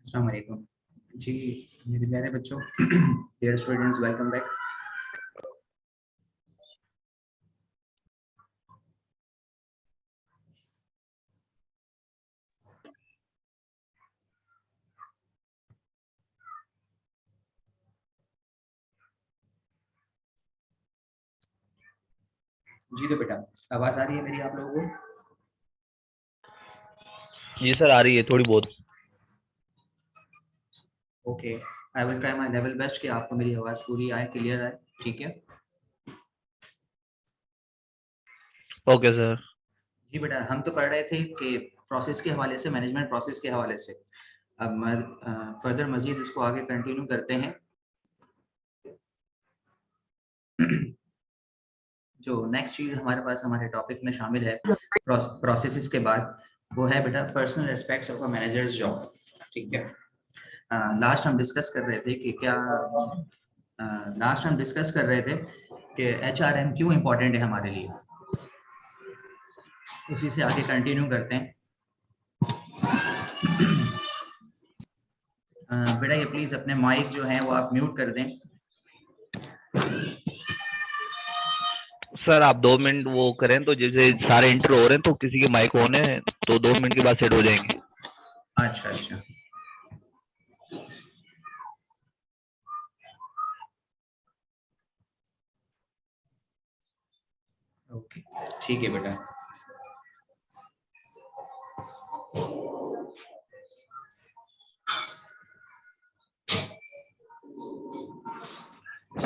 अस्सलाम वालेकुम जी मेरे प्यारे बच्चों डियर स्टूडेंट्स वेलकम बैक। जी तो बेटा आवाज़ आ रही है मेरी आप लोगों को? जी सर आ रही है थोड़ी बहुत। Okay I will try my level best कि आपको मेरी आवाज़ पूरी आए, क्लियर आए। ठीक है ओके सर। जी बेटा, हम तो पढ़ रहे थे कि प्रोसेस के हवाले से, मैनेजमेंट प्रोसेस के हवाले से। अब फर्दर मजीद इसको आगे कंटिन्यू करते हैं। जो नेक्स्ट चीज़ हमारे पास हमारे टॉपिक में शामिल है प्रोसेसेस के बाद, वो है बेटा personal aspects of a managers job. ठीक है, लास्ट हम डिस्कस कर रहे थे कि क्या लास्ट हम डिस्कस कर रहे थे कि एचआरएम क्यों इम्पोर्टेंट है हमारे लिए। उसी से आगे कंटिन्यू करते हैं। बेटा ये प्लीज अपने माइक जो है वो आप म्यूट कर दें। सर आप 2 मिनट वो करें तो जैसे सारे इंटर हो रहे हैं तो किसी के माइक ऑन है तो 2 मिनट के बाद सेट हो जाएंगे। अच्छा अच्छा ओके ठीक है बेटा।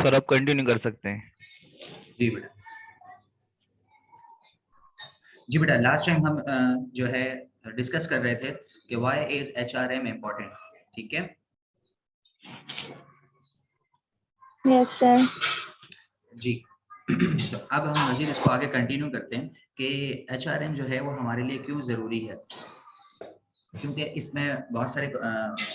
सर आप कंटिन्यू कर सकते हैं। जी बेटा, जी बेटा लास्ट टाइम हम जो है डिस्कस कर रहे थे कि व्हाई इज एचआरएम इम्पोर्टेंट। ठीक है यस सर। जी। तो अब हम मजीद इसको आगे कंटिन्यू करते हैं कि एचआरएम जो है वो हमारे लिए क्यों ज़रूरी है। क्योंकि इसमें बहुत सारे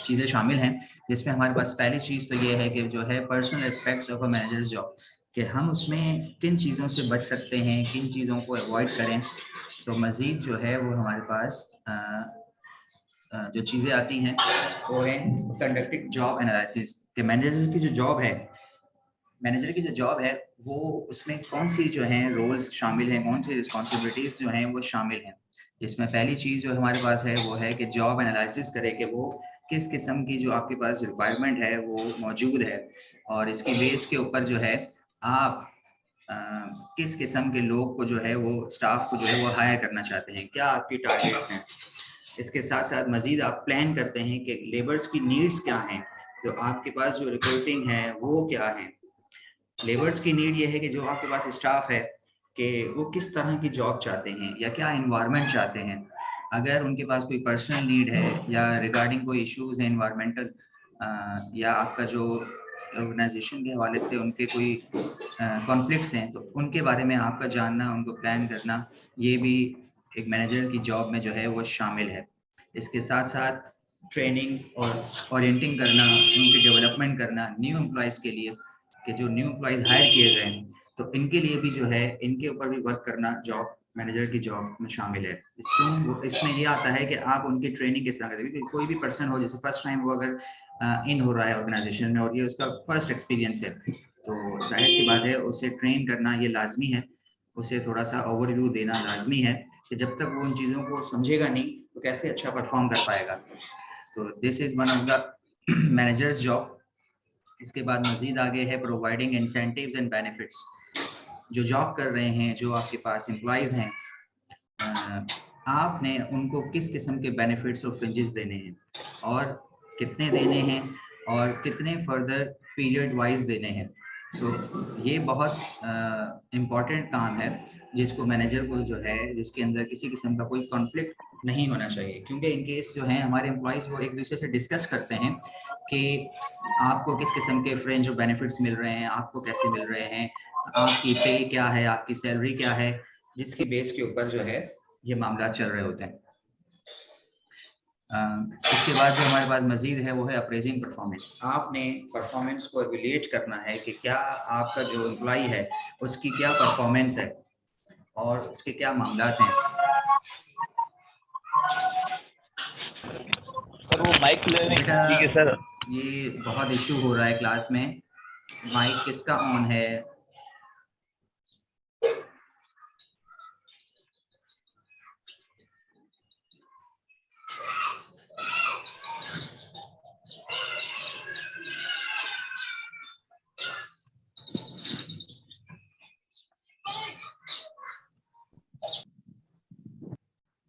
चीज़ें शामिल हैं, जिसमें हमारे पास पहली चीज़ तो ये है कि जो है personal aspects of a managers job, कि हम उसमें किन चीज़ों से बच सकते हैं, किन चीज़ों को अवॉइड करें। तो मज़ीद जो है वो हमारे पास जो चीज़ें आती हैं वो है कंडक्टिंग जॉब एनालिसिस, कि मैनेजर की जो जॉब है, मैनेजर की जो जॉब है वो उसमें कौन सी जो हैं रोल्स शामिल हैं, कौन सी रिस्पॉन्सिबिलिटीज़ जो हैं वो शामिल हैं। जिसमें पहली चीज़ जो हमारे पास है वो है कि जॉब एनालिसिस करे कि वो किस किस्म की जो आपके पास रिक्वायरमेंट है वो मौजूद है, और इसकी बेस के ऊपर जो है आप अ, किस किस्म के लोग को जो है वो स्टाफ को जो है वो हायर करना चाहते हैं, क्या आपकी टारगेट्स हैं। इसके साथ साथ मज़ीद आप प्लान करते हैं कि लेबर्स की नीड्स क्या हैं, तो आपके पास जो रिक्रूटिंग है वो क्या है। लेबर्स की नीड ये है कि जो आपके पास स्टाफ है कि वो किस तरह की जॉब चाहते हैं या क्या इन्वायरमेंट चाहते हैं। अगर उनके पास कोई पर्सनल नीड है या रिगार्डिंग कोई इश्यूज हैं इन्वायरमेंटल, या आपका जो ऑर्गेनाइजेशन के हवाले से उनके कोई कॉन्फ्लिक्ट्स हैं, तो उनके बारे में आपका जानना, उनको प्लान करना, ये भी एक मैनेजर की जॉब में जो है वो शामिल है। इसके साथ साथ ट्रेनिंग्स और ओरिएंटिंग करना, उनकी डेवलपमेंट करना न्यू एम्प्लॉयज़ के लिए, कि जो न्यू एम्प्लॉयज़ हायर किए गए हैं तो इनके लिए भी जो है इनके ऊपर भी वर्क करना जॉब मैनेजर की जॉब में शामिल है। इसमें ये आता है कि आप उनकी ट्रेनिंग किस तरह करेंगे। कोई भी पर्सन हो, जैसे फर्स्ट टाइम वो अगर इन हो रहा है ऑर्गेनाइजेशन में और ये उसका फर्स्ट एक्सपीरियंस है, तो जाहिर सी बात है उसे ट्रेन करना ये लाजमी है, उसे थोड़ा सा ओवरव्यू देना लाजमी है, कि जब तक वो उन चीज़ों को समझेगा नहीं तो कैसे अच्छा परफॉर्म कर पाएगा। तो this is one of the managers job. इसके बाद मज़ीद आगे है प्रोवाइडिंग इंसेंटिव्स एंड बेनिफिट्स। जो जॉब कर रहे हैं, जो आपके पास एम्प्लॉयज़ हैं, आपने उनको किस किस्म के बेनिफिट्स और फ्रिंजेस देने हैं और कितने देने हैं और कितने फर्दर पीरियड वाइज देने हैं। सो ये बहुत इम्पॉर्टेंट काम है जिसको मैनेजर को जो है, जिसके अंदर किसी किस्म का कोई कॉन्फ्लिक्ट नहीं होना चाहिए, क्योंकि इनकेस जो है हमारे एम्प्लॉयज़ वो एक दूसरे से डिस्कस करते हैं कि आपको किस किस्म के फ्रेंज और बेनिफिट्स मिल रहे हैं, आपको कैसे मिल रहे हैं, आपकी पे क्या है, आपकी सैलरी क्या है, जिसकी बेस के ऊपर जो है ये मामला चल रहे होते हैं। इसके बाद जो हमारे पास मज़ीद है वो है अप्रेजिंग परफॉर्मेंस। आपने परफॉर्मेंस को एवेल्यूएट करना है कि क्या आपका जो एम्प्लॉई है उसकी क्या परफॉर्मेंस है और उसके क्या मामलात हैं। सर वो माइक बेटा ठीक है सर। ये बहुत इशू हो रहा है क्लास में, माइक किसका ऑन है?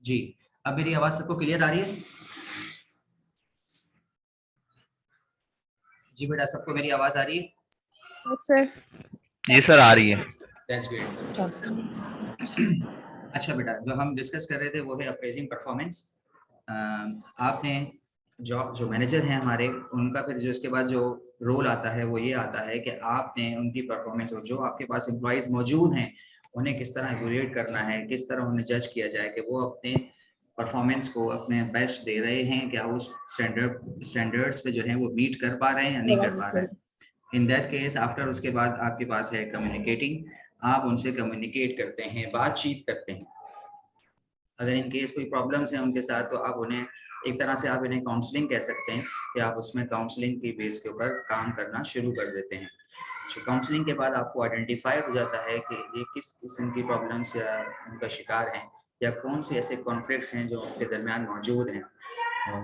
जी, अब मेरी आवाज सबको क्लियर आ रही है? जी बेटा, सबको मेरी आवाज आ रही है? Yes, sir. जी सर आ रही है। That's great. अच्छा बेटा, जो हम डिस्कस कर रहे थे वो है अप्रेजिंग परफॉर्मेंस। आपने जो मैनेजर हैं हमारे, उनका फिर जो इसके बाद जो रोल आता है वो ये आता है कि आपने उनकी परफॉर्मेंस और जो आपके पास एम्प्लॉयज मौजूद हैं उन्हें किस तरह इवैल्यूएट करना है, किस तरह उन्हें जज किया जाए कि वो अपने परफॉर्मेंस को अपने बेस्ट दे रहे हैं, क्या उस स्टैंडर्ड्स पे जो है वो मीट कर पा रहे हैं या नहीं कर पा रहे हैं। इन दैट केस आफ्टर उसके बाद आपके पास है कम्युनिकेटिंग। आप उनसे कम्युनिकेट करते हैं, बातचीत करते हैं। अगर इन केस कोई प्रॉब्लम्स हैं उनके साथ तो आप उन्हें एक तरह से आप इन्हें काउंसलिंग कह सकते हैं कि आप उसमें काउंसलिंग की बेस के ऊपर काम करना शुरू कर देते हैं। काउंसलिंग के बाद आपको आइडेंटिफाई हो जाता है कि ये किस किस्म की प्रॉब्लम्स या उनका शिकार हैं, या कौन से ऐसे कॉन्फ्लिक्ट्स हैं जो उनके दरमियान मौजूद हैं,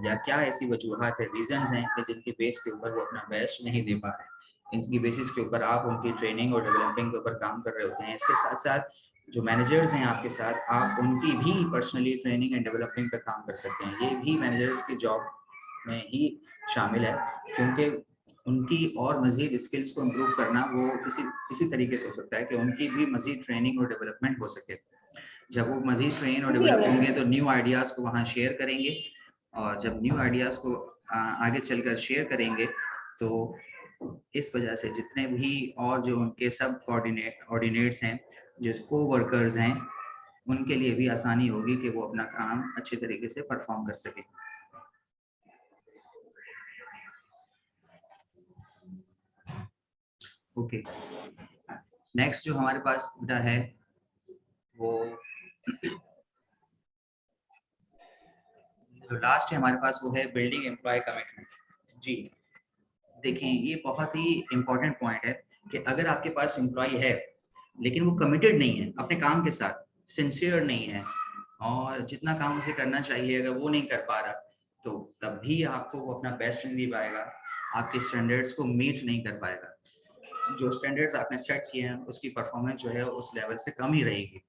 या क्या ऐसी वजूहत है, रीजंस हैं कि जिनकी बेस के ऊपर वो अपना बेस्ट नहीं दे पा रहे हैं। इनकी बेसिस के ऊपर आप उनकी ट्रेनिंग और डेवलपिंग के ऊपर काम कर रहे होते हैं। इसके साथ साथ जो मैनेजर्स हैं आपके साथ, आप उनकी भी पर्सनली ट्रेनिंग एंड डेवलपिंग पर काम कर सकते हैं। ये भी मैनेजर्स की जॉब में ही शामिल है, क्योंकि उनकी और मज़ीद स्किल्स को इम्प्रूव करना वो किसी तरीके से हो सकता है कि उनकी भी मज़ीद ट्रेनिंग और डेवलपमेंट हो सके। जब वो मज़ीद ट्रेन और डेवलप होंगे तो न्यू आइडियाज़ को वहाँ शेयर करेंगे, और जब न्यू आइडियाज़ को आगे चलकर शेयर करेंगे तो इस वजह से जितने भी और जो उनके सब कोऑर्डिनेट्स हैं, जो को वर्कर्स हैं, उनके लिए भी आसानी होगी कि वो अपना काम अच्छे तरीके से परफॉर्म कर सके। ओके, नेक्स्ट जो हमारे पास बेटा है वो जो लास्ट है हमारे पास वो है बिल्डिंग एम्प्लॉय कमिटमेंट। जी देखें, ये बहुत ही इम्पोर्टेंट पॉइंट है कि अगर आपके पास एम्प्लॉय है लेकिन वो कमिटेड नहीं है अपने काम के साथ, सिंसियर नहीं है, और जितना काम उसे करना चाहिए अगर वो नहीं कर पा रहा, तो तब भी आपको वो अपना बेस्ट नहीं दे पाएगा, आपके स्टैंडर्ड्स को मीट नहीं कर पाएगा। जो स्टैंडर्ड्स आपने सेट किए हैं उसकी परफॉर्मेंस जो है उस लेवल से कम ही रहेगी।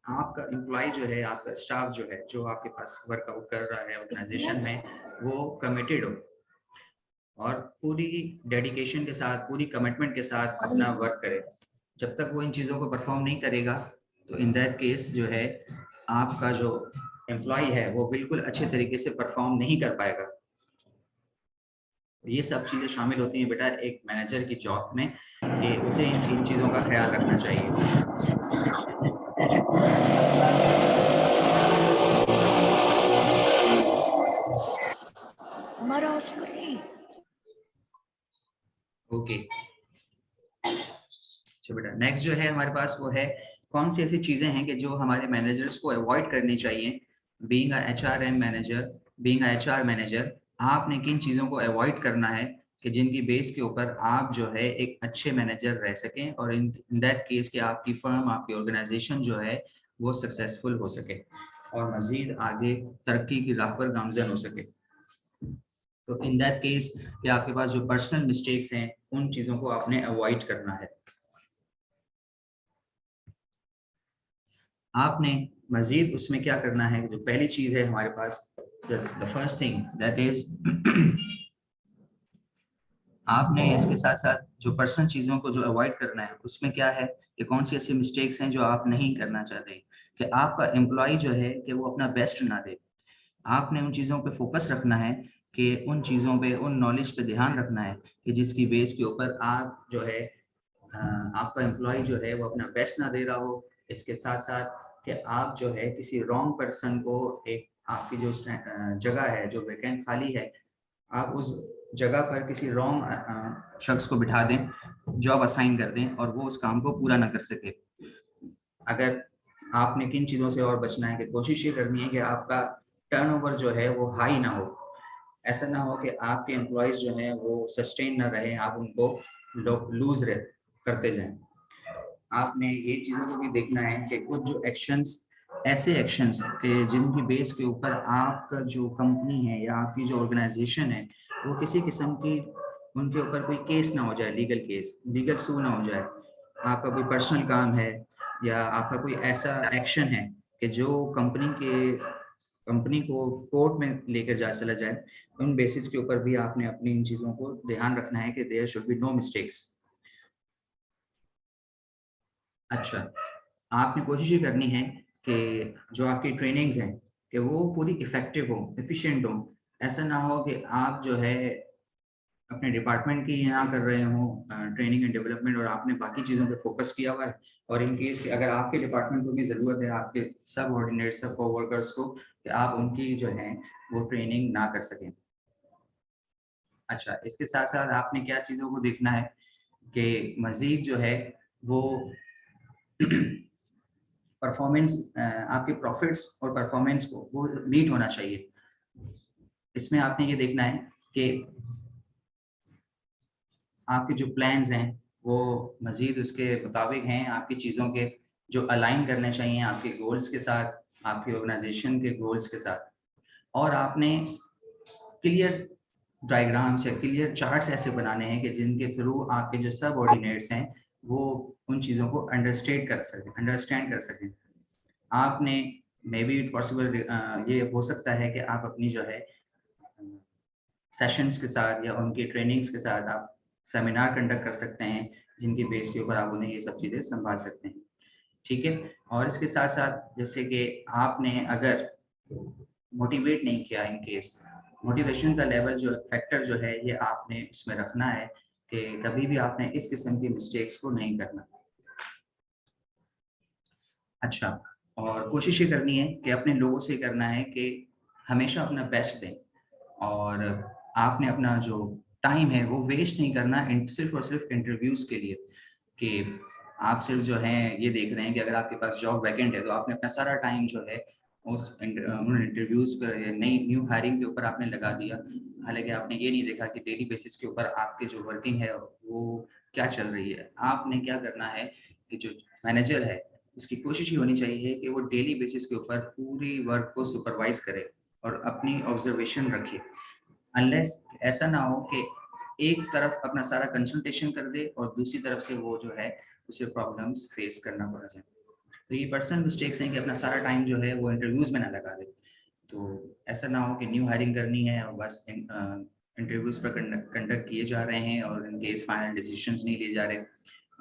आपका एम्प्लॉय जो है, आपका स्टाफ जो है, जो आपके पास वर्कआउट कर रहा है ऑर्गेनाइजेशन में, वो कमिटेड हो और पूरी डेडिकेशन के साथ, पूरी कमिटमेंट के साथ अपना वर्क करे। जब तक वो इन चीज़ों को परफॉर्म नहीं करेगा तो इन दैट केस जो है आपका जो एम्प्लॉय है वो बिल्कुल अच्छे तरीके से परफॉर्म नहीं कर पाएगा। ये सब चीज़ें शामिल होती हैं बेटा एक मैनेजर की जॉब में, कि उसे इन चीज़ों का ख्याल रखना चाहिए। ओके, अच्छा बेटा, नेक्स्ट जो है हमारे पास वो है कौन सी ऐसी चीजें हैं कि जो हमारे मैनेजर्स को अवॉइड करनी चाहिए। Being a HRM manager, being a HR manager, आपने किन चीजों को अवॉइड करना है कि जिनकी बेस के ऊपर आप जो है एक अच्छे मैनेजर रह सकें, और इन दैट केस कि आपकी फर्म, आपकी ऑर्गेनाइजेशन जो है वो सक्सेसफुल हो सके और मजीद आगे तरक्की की राह पर गामजन हो सके। तो इन दैट केस कि आपके पास जो पर्सनल मिस्टेक्स हैं उन चीज़ों को आपने अवॉइड करना है। आपने मजीद उसमें क्या करना है, जो पहली चीज़ है हमारे पास, the first thing that is, आपने इसके साथ साथ जो पर्सनल चीज़ों को जो अवॉइड करना है उसमें क्या है कि कौन सी ऐसी मिस्टेक्स हैं जो आप नहीं करना चाहते, कि आपका एम्प्लॉय जो है कि वो अपना बेस्ट ना दे। आपने उन चीज़ों पे फोकस रखना है, कि उन चीज़ों पे, उन नॉलेज पे ध्यान रखना है कि जिसकी बेस के ऊपर आप जो है आपका एम्प्लॉय जो है वो अपना बेस्ट ना दे रहा हो। इसके साथ साथ कि आप जो है किसी रॉन्ग पर्सन को, एक आपकी जो जगह है जो वैकेंट खाली है, आप उस जगह पर किसी रॉन्ग शख्स को बिठा दें, जॉब असाइन कर दें और वो उस काम को पूरा ना कर सके। अगर आपने किन चीज़ों से और बचना है कि कोशिश ये करनी है कि आपका टर्नओवर जो है वो हाई ना हो, ऐसा ना हो कि आपके एम्प्लॉयज़ जो हैं वो सस्टेन ना रहे, आप उनको लूज करते जाएं। आपने ये चीज़ों को भी देखना है कि कुछ जो एक्शंस, ऐसे एक्शंस के जिनकी बेस के ऊपर आपका जो कंपनी है या आपकी जो ऑर्गेनाइजेशन है वो किसी किस्म की उनके ऊपर कोई केस ना हो जाए, लीगल केस, लीगल सू ना हो जाए। आपका कोई पर्सनल काम है या आपका कोई ऐसा एक्शन है कि जो कंपनी को कोर्ट में लेकर चला जाए, उन बेसिस के ऊपर भी आपने अपनी इन चीज़ों को ध्यान रखना है कि there should be no mistakes. अच्छा, आपने कोशिश ये करनी है कि जो आपकी ट्रेनिंग्स हैं कि वो पूरी इफ़ेक्टिव हो, एफ़िशिएंट हो। ऐसा ना हो कि आप जो है अपने डिपार्टमेंट की यहाँ कर रहे हो ट्रेनिंग एंड डेवलपमेंट, और आपने बाकी चीज़ों पे फ़ोकस किया हुआ है, और इन केस कि अगर आपके डिपार्टमेंट को भी ज़रूरत है आपके सबऑर्डिनेट, सब कोवर्कर्स को, कि आप उनकी जो है वो ट्रेनिंग ना कर सकें। अच्छा, इसके साथ-साथ आपने क्या चीज़ों को देखना है कि मज़ीद जो है वो परफॉर्मेंस, आपके प्रॉफिट्स और परफॉर्मेंस को वो मीट होना चाहिए। इसमें आपने ये देखना है कि आपके जो प्लान्स हैं वो मज़ीद उसके मुताबिक हैं, आपकी चीज़ों के जो अलाइन करने चाहिए आपके गोल्स के साथ, आपकी ऑर्गेनाइजेशन के गोल्स के साथ। और आपने क्लियर डायग्राम्स या क्लियर चार्ट्स ऐसे बनाने हैं कि जिनके थ्रू आपके जो सबऑर्डिनेट्स हैं वो उन चीज़ों को अंडरस्टैंड कर सकें। आपने मे बी इट पॉसिबल, ये हो सकता है कि आप अपनी जो है सेशंस के साथ या उनकी ट्रेनिंग्स के साथ आप सेमिनार कंडक्ट कर सकते हैं, जिनकी बेस के ऊपर आप उन्हें ये सब चीज़ें संभाल सकते हैं। ठीक है? और इसके साथ-साथ जैसे कि आपने अगर मोटिवेट नहीं किया, इन केस मोटिवेशन का लेवल जो फैक्टर जो है ये आपने इसमें रखना है कि कभी भी आपने इस किस्म की मिस्टेक्स को नहीं करना। अच्छा, और कोशिश ये करनी है कि अपने लोगों से करना है कि हमेशा अपना बेस्ट दें, और आपने अपना जो टाइम है वो वेस्ट नहीं करना सिर्फ और सिर्फ इंटरव्यूज़ के लिए, कि आप सिर्फ जो है ये देख रहे हैं कि अगर आपके पास जॉब वैकेंट है तो आपने अपना सारा टाइम जो है उन इंटरव्यूज़ पर, नई न्यू हायरिंग के ऊपर आपने लगा दिया। हालाँकि आपने ये नहीं देखा कि डेली बेसिस के ऊपर आपके जो वर्किंग है वो क्या चल रही है। आपने क्या करना है कि जो मैनेजर है उसकी कोशिश ये होनी चाहिए कि वो डेली बेसिस के ऊपर पूरी वर्क को सुपरवाइज़ करे और अपनी ऑब्जर्वेशन रखे। अनलेस ऐसा ना हो कि एक तरफ अपना सारा कंसल्टेशन कर दे और दूसरी तरफ से वो जो है उसे प्रॉब्लम्स फेस करना पड़ जाए। तो ये पर्सनल मिस्टेक्स हैं कि अपना सारा टाइम जो है वो इंटरव्यूज़ में ना लगा दे। तो ऐसा ना हो कि न्यू हायरिंग करनी है और बस इंटरव्यूज़ पर कंडक्ट किए जा रहे हैं और इन केस फाइनल डिसीजंस नहीं लिए जा रहे,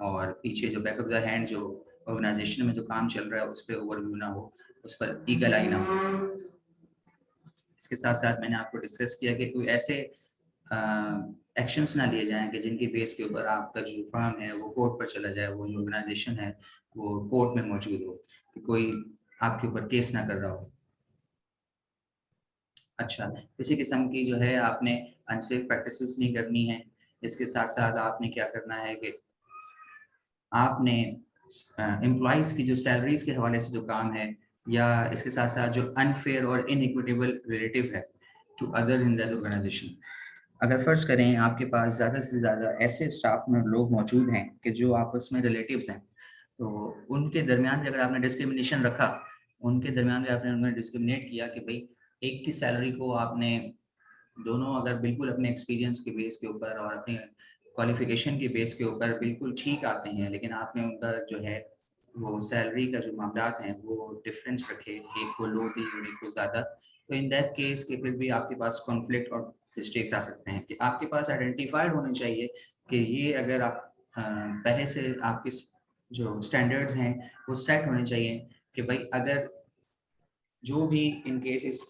और पीछे जो बैक ऑफ द हैंड जो ऑर्गेनाइजेशन में जो काम चल रहा है उस पर ओवरव्यू ना हो, उस पर ईगल आई ना हो। इसके साथ-साथ मैंने आपको डिस्कस किया कि कोई ऐसे एक्शंस ना लिए जाएँ कि जिनकी बेस के ऊपर आपका जो फर्म है वो कोर्ट पर चला जाए, वो जो ऑर्गेनाइजेशन है वो कोर्ट में मौजूद हो, कि कोई आपके ऊपर केस ना कर रहा हो। अच्छा, किसी किस्म की जो है आपने अनसेफ प्रैक्टिसेस नहीं करनी है। इसके साथ-साथ आपने क्या करना है कि आपने एम्प्लॉइज़ की जो सैलरीज़ के हवाले से जो काम है, या इसके साथ-साथ जो अनफ़ेयर और इनइक्विटेबल रिलेटिव है to other in that organisation. अगर फ़र्ज़ करें आपके पास ज़्यादा से ज़्यादा ऐसे स्टाफ में लोग मौजूद हैं कि जो आपस में रिलेटिव्स हैं, तो उनके दरमियान भी अगर आपने डिस्क्रिमिनेशन रखा, उनके दरमियान भी आपने उन्हें डिस्क्रिमिनेट किया कि भई एक की सैलरी को आपने, दोनों अगर बिल्कुल अपने एक्सपीरियंस के बेस के ऊपर और अपने क्वालिफ़िकेशन के बेस के ऊपर बिल्कुल ठीक आते हैं, लेकिन आपने उनका जो है वो सैलरी का जो मामलात हैं वो डिफरेंस रखे, एक को लो दी और एक को ज़्यादा, तो इन दैट केस के फिर भी आपके पास कॉन्फ्लिक्ट और मिस्टेक्स आ सकते हैं, कि आपके पास आइडेंटिफाइड होने चाहिए कि ये अगर आप पहले से आपके जो स्टैंडर्ड्स हैं वो सेट होने चाहिए कि भाई अगर जो भी इन केस इस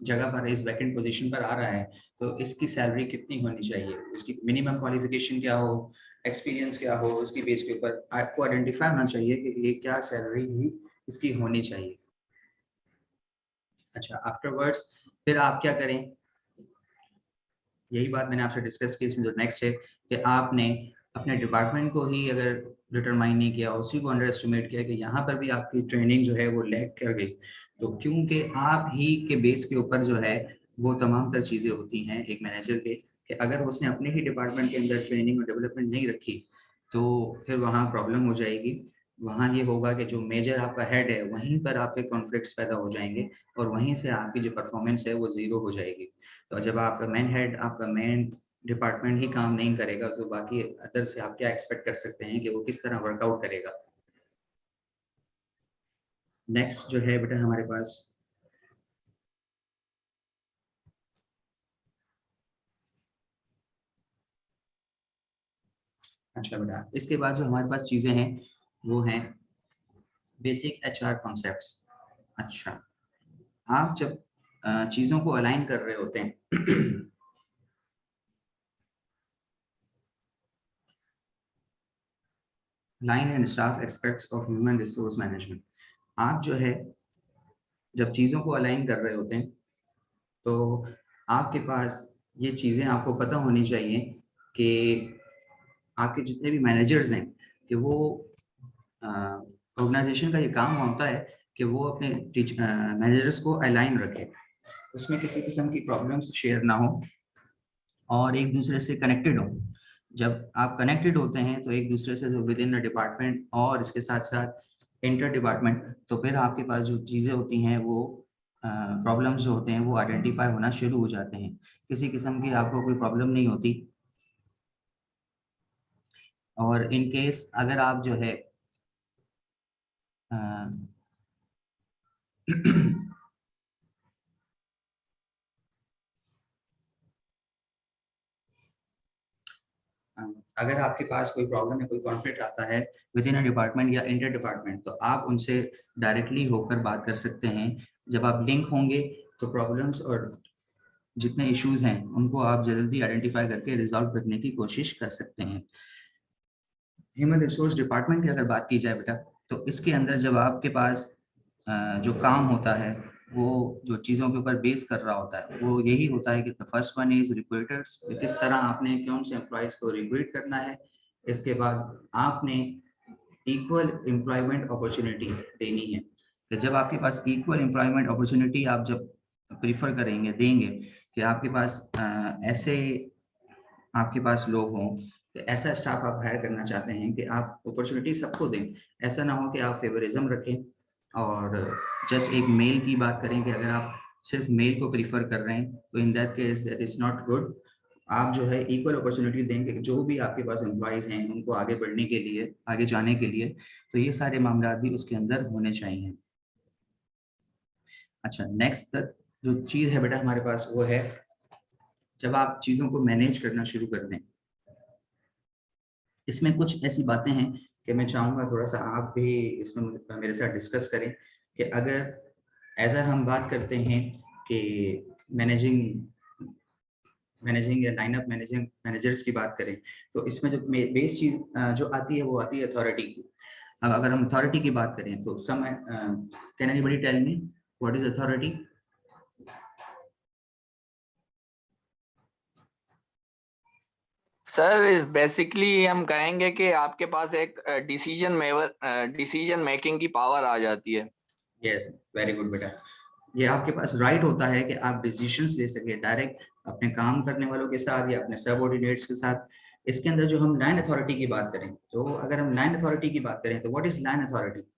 जगह पर, इस वैकेंट पोजीशन पर आ रहा है, तो इसकी सैलरी कितनी होनी चाहिए, उसकी मिनिमम क्वालिफिकेशन क्या हो, एक्सपीरियंस क्या हो, उसकी बेस के ऊपर आपको आइडेंटिफाई होना चाहिए कि ये क्या सैलरी ही इसकी होनी चाहिए। अच्छा, आफ्टरवर्ड्स फिर आप क्या करें, यही बात मैंने आपसे डिस्कस की। इसमें जो नेक्स्ट है कि आपने अपने डिपार्टमेंट को ही अगर डिटरमाइन नहीं किया, उसी को अंडर एस्टिमेट किया कि यहाँ पर भी आपकी ट्रेनिंग जो है वो लैग कर गई, तो क्योंकि आप ही के बेस के ऊपर जो है वो तमाम तर चीज़ें होती हैं एक मैनेजर के कि अगर उसने अपने ही डिपार्टमेंट के अंदर ट्रेनिंग और डेवलपमेंट नहीं रखी तो फिर वहाँ प्रॉब्लम हो जाएगी। वहाँ ये होगा कि जो मेजर आपका हेड है वहीं पर आपके कॉन्फ्लिक्ट्स पैदा हो जाएंगे और वहीं से आपकी जो परफॉर्मेंस है वो ज़ीरो हो जाएगी। तो जब आपका मेन हेड, आपका मेन डिपार्टमेंट ही काम नहीं करेगा तो बाकी अदर से आप क्या एक्सपेक्ट कर सकते हैं कि वो किस तरह वर्कआउट करेगा। नेक्स्ट जो है बेटा हमारे पास अच्छा बेटा, इसके बाद जो हमारे पास चीज़ें हैं वो हैं बेसिक एचआर कॉन्सेप्ट्स। अच्छा, आप जब चीज़ों को अलाइन कर रहे होते हैं line and staff aspects of human resource management, आप जो है जब चीज़ों को अलाइन कर रहे होते हैं तो आपके पास ये चीज़ें आपको पता होनी चाहिए कि आपके जितने भी मैनेजर्स हैं कि वो ऑर्गेनाइजेशन का ये काम होता है कि वो अपने मैनेजर्स को अलाइन रखे, उसमें किसी किस्म की प्रॉब्लम्स शेयर ना हो और एक दूसरे से कनेक्टेड हो। जब आप कनेक्टेड होते हैं तो एक दूसरे से जो विद इन द डिपार्टमेंट और इसके साथ साथ इंटर डिपार्टमेंट, तो फिर आपके पास जो चीज़ें होती हैं वो प्रॉब्लम्स जो होते हैं वो आइडेंटिफाई होना शुरू हो जाते हैं। किसी किस्म की आपको कोई प्रॉब्लम नहीं होती। और इन केस अगर आप जो है अगर आपके पास कोई प्रॉब्लम है, कोई कॉन्फ्लिक्ट आता है विद इन अ डिपार्टमेंट या इंटर डिपार्टमेंट, तो आप उनसे डायरेक्टली होकर बात कर सकते हैं। जब आप लिंक होंगे तो प्रॉब्लम्स और जितने इश्यूज हैं उनको आप जल्दी आइडेंटिफाई करके रिजॉल्व करने की कोशिश कर सकते हैं। ह्यूमन रिसोर्स डिपार्टमेंट की अगर बात की जाए बेटा, तो इसके अंदर जब आपके पास जो काम होता है वो जो चीज़ों के ऊपर बेस कर रहा होता है वो यही होता है कि the first one is recruiters, किस तरह आपने कौन से एम्प्लॉयज़ को रिक्रूट करना है। इसके बाद आपने इक्वल एम्प्लॉयमेंट अपॉर्चुनिटी देनी है कि जब आपके पास इक्वल एम्प्लॉयमेंट अपॉर्चुनिटी आप जब प्रीफर करेंगे, देंगे कि आपके पास ऐसे आपके पास लोग हों, तो ऐसा स्टाफ आप हायर करना चाहते हैं कि आप अपॉर्चुनिटी सबको दें। ऐसा ना हो कि आप फेवरिज्म रखें और जस्ट एक मेल की बात करें कि अगर आप सिर्फ मेल को प्रीफर कर रहे हैं तो इन that case that is not good. आप जो है इक्वल अपॉर्चुनिटी देंगे जो भी आपके पास एम्प्लॉयज़ हैं उनको आगे बढ़ने के लिए, आगे जाने के लिए, तो ये सारे मामला भी उसके अंदर होने चाहिए। अच्छा, नेक्स्ट जो चीज़ है बेटा हमारे पास वो है जब आप चीज़ों को मैनेज करना शुरू कर दें। इसमें कुछ ऐसी बातें हैं कि मैं चाहूँगा थोड़ा-सा आप भी इसमें मेरे साथ डिस्कस करें कि अगर ऐज़ हम बात करते हैं कि मैनेजिंग मैनेजिंग या लाइन अप मैनेजिंग मैनेजर्स की बात करें, तो इसमें जो बेस चीज़ जो आती है वो आती है अथॉरिटी की। अब अगर हम अथॉरिटी की बात करें तो can anybody tell me what is authority? Sir basically हम कहेंगे कि आपके पास एक डिसीजन मेकिंग की पावर आ जाती है। यस, वेरी गुड बेटा। ये आपके पास राइट होता है कि आप डिसीजंस ले सके डायरेक्ट अपने काम करने वालों के साथ या अपने सबऑर्डिनेट्स के साथ। इसके अंदर जो हम लैंड अथॉरिटी की बात करें, तो अगर हम लैंड अथॉरिटी की बात करें तो what is land authority?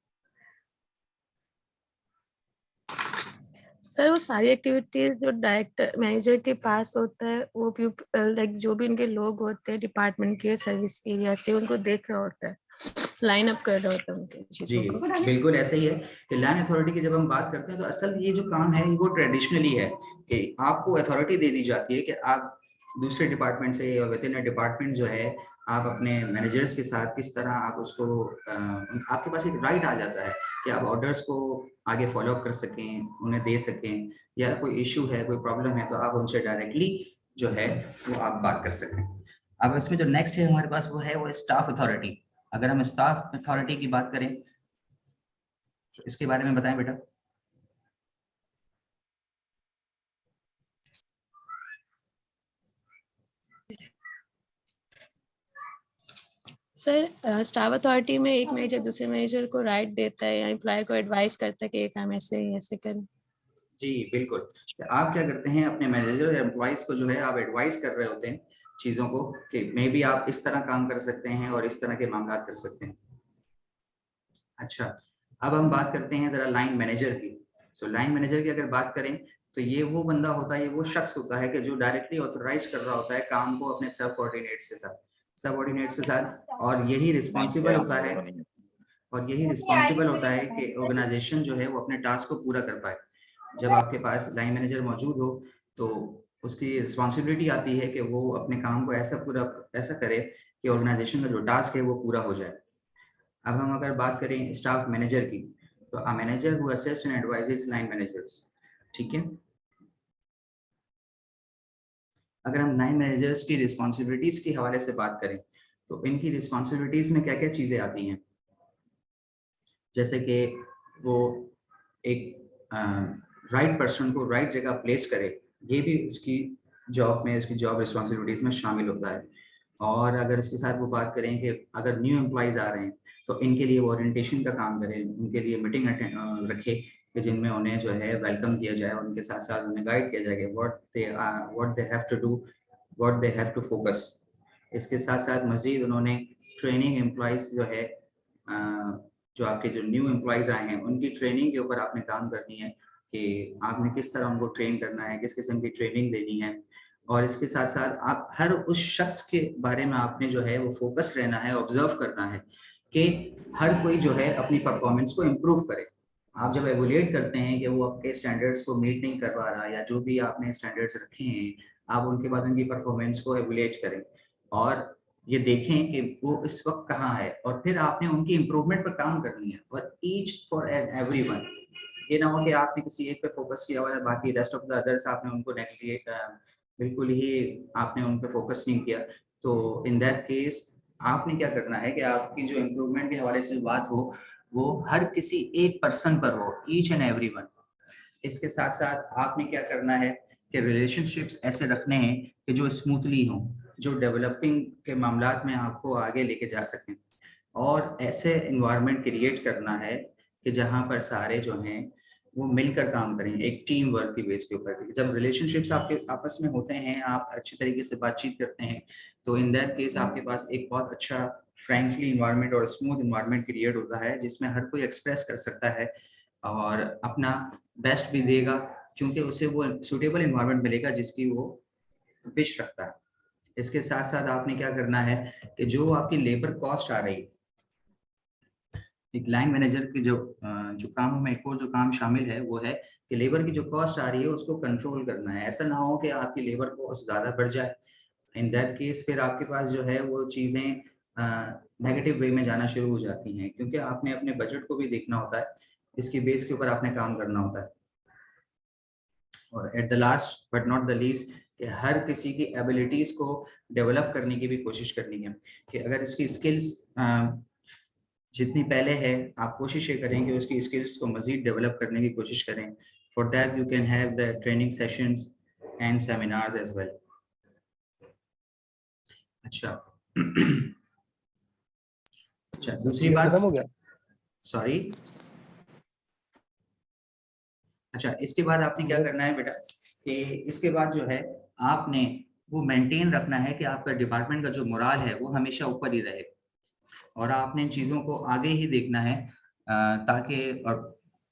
Sir वो सारी एक्टिविटीज जो डायरेक्टर मैनेजर के पास होता है वो भी लाइक जो भी उनके लोग होते हैं डिपार्टमेंट के सर्विस एरिया के उनको देख रहा होता है, लाइन अप कर रहा होता है उनके चीजों को। बिल्कुल ऐसा ही है कि लैंड अथॉरिटी की जब हम बात करते हैं तो असल ये जो काम है वो ट्रेडिशनली है कि आपको अथॉरिटी दे दी जाती है कि आप दूसरे डिपार्टमेंट से या विद इन अ डिपार्टमेंट जो है आप अपने मैनेजर्स के साथ किस तरह आप उसको आपके पास एक राइट आ जाता है कि आप ऑर्डर्स को आगे फॉलो अप कर सकें, उन्हें दे सकें, या कोई इशू है, कोई प्रॉब्लम है तो आप उनसे डायरेक्टली जो है वो आप बात कर सकें। अब इसमें जो नेक्स्ट है हमारे पास वो है वो स्टाफ अथॉरिटी। अगर हम स्टाफ अथॉरिटी की बात करें तो इसके बारे में बताएं बेटा। सर स्टाफ अथॉरिटी में एक मैनेजर दूसरे मैनेजर को राइट देता है या एम्प्लॉय को एडवाइस करता है कि ये काम ऐसे करें। जी बिल्कुल। तो आप क्या करते हैं अपने मैनेजर या एम्प्लॉइज को जो है आप एडवाइस कर रहे होते हैं चीज़ों को कि मे बी आप इस तरह काम कर सकते हैं और इस तरह के मामला कर सकते हैं। अच्छा, अब हम बात करते हैं ज़रा लाइन मैनेजर की। सो लाइन मैनेजर की अगर बात करें तो ये वो बंदा होता है, ये वो शख्स होता है कि जो डायरेक्टली ऑथराइज कर रहा होता है काम को अपने सबऑर्डिनेट्स के साथ और यही रिस्पॉन्सिबल होता है कि ऑर्गेनाइजेशन जो है वो अपने टास्क को पूरा कर पाए। जब आपके पास लाइन मैनेजर मौजूद हो तो उसकी रिस्पॉन्सिबिलिटी आती है कि वो अपने काम को ऐसा करे कि ऑर्गेनाइजेशन का जो टास्क है वो पूरा हो जाए। अब हम अगर बात करें स्टाफ मैनेजर की, तो a manager who assist and advises line managers, ठीक है। अगर हम लाइन मैनेजर्स की रिस्पॉन्सिबिलिटीज के हवाले से बात करें तो इनकी रिस्पॉन्सिबिलिटीज में क्या क्या चीजें आती हैं, जैसे कि वो एक राइट पर्सन को राइट जगह प्लेस करे, ये भी उसकी जॉब रिस्पॉन्सिबिलिटीज में शामिल होता है। और अगर इसके साथ वो बात करें कि अगर न्यू एम्प्लॉइज आ रहे हैं तो इनके लिए ओरिएंटेशन का काम करें, उनके लिए मीटिंग रखे कि जिनमें उन्हें जो है वेलकम किया जाए और उनके साथ साथ उन्हें गाइड किया जाए what they have to do, what they have to focus. इसके साथ साथ मजीद उन्होंने ट्रेनिंग एम्प्लॉइज जो है जो आपके जो न्यू एम्प्लॉइज आए हैं उनकी ट्रेनिंग के ऊपर आपने काम करनी है कि आपने किस तरह उनको ट्रेन करना है, किस किस्म की ट्रेनिंग देनी है। और इसके साथ साथ आप हर उस शख्स के बारे में आपने जो है वो फोकस रहना है, ऑब्जर्व करना है कि हर कोई जो है अपनी परफॉर्मेंस को इम्प्रूव करे। आप जब एवोल्यूट करते हैं कि वो आपके स्टैंडर्ड्स को मीट नहीं कर पा रहा या जो भी आपने स्टैंडर्ड्स रखे हैं, आप उनके बाद उनकी परफॉर्मेंस को एवोल्यूट करें और ये देखें कि वो इस वक्त कहाँ है और फिर आपने उनकी इम्प्रूवमेंट पर काम करनी है और ईच फॉर एवरीवन। ये ना हो कि आपने किसी एक पे फोकस किया हुआ है, बाकी रेस्ट ऑफ द अदर्स आपने उनको नेगलेक्ट, बिल्कुल ही आपने उन पे फोकस नहीं किया। तो इन दैट केस आपने क्या करना है कि आपकी जो इम्प्रूवमेंट के हवाले से बात हो वो हर किसी एक पर्सन पर हो, ईच एंड एवरीवन। इसके साथ साथ आपने क्या करना है कि रिलेशनशिप्स ऐसे रखने हैं कि जो स्मूथली हों, जो डेवलपिंग के मामलात में आपको आगे लेके जा सकें और ऐसे इन्वायरमेंट क्रिएट करना है कि जहाँ पर सारे जो हैं वो मिलकर काम करें, एक टीम वर्क की बेस के ऊपर। जब रिलेशनशिप्स आपके आपस में होते हैं, आप अच्छी तरीके से बातचीत करते हैं, तो इन दैट केस आपके पास एक बहुत अच्छा फ्रैंकली इन्वायरमेंट और स्मूथ इन्वायरमेंट क्रिएट होता है जिसमें हर कोई एक्सप्रेस कर सकता है और अपना बेस्ट भी देगा, क्योंकि उसे वो सूटेबल इन्वायरमेंट मिलेगा जिसकी वो विश रखता है। इसके साथ साथ आपने क्या करना है कि जो आपकी लेबर कॉस्ट आ रही है, एक लाइन मैनेजर के जो कामों में एक और जो काम शामिल है वो है कि लेबर की जो कॉस्ट आ रही है उसको कंट्रोल करना है। ऐसा ना हो कि आपकी लेबर कॉस्ट ज़्यादा बढ़ जाए, इन दैट केस फिर आपके पास जो है वो चीज़ें नेगेटिव वे में जाना शुरू हो जाती हैं, क्योंकि आपने अपने बजट को भी देखना होता है, इसकी बेस के ऊपर आपने काम करना होता है। और at the last but not the least कि हर किसी की एबिलिटीज़ को डेवलप करने की भी कोशिश करनी है कि अगर इसकी स्किल्स जितनी पहले है आप कोशिश ये करें कि उसकी स्किल्स को मज़ीद डेवलप करने की कोशिश करें। For that you can have the training sessions and seminars as well. अच्छा अच्छा, दूसरी बात खत्म हो गया। सॉरी, अच्छा इसके बाद आपने क्या करना है बेटा कि इसके बाद जो है आपने वो मेंटेन रखना है कि आपका डिपार्टमेंट का जो मोराल है वो हमेशा ऊपर ही रहे और आपने इन चीज़ों को आगे ही देखना है ताकि और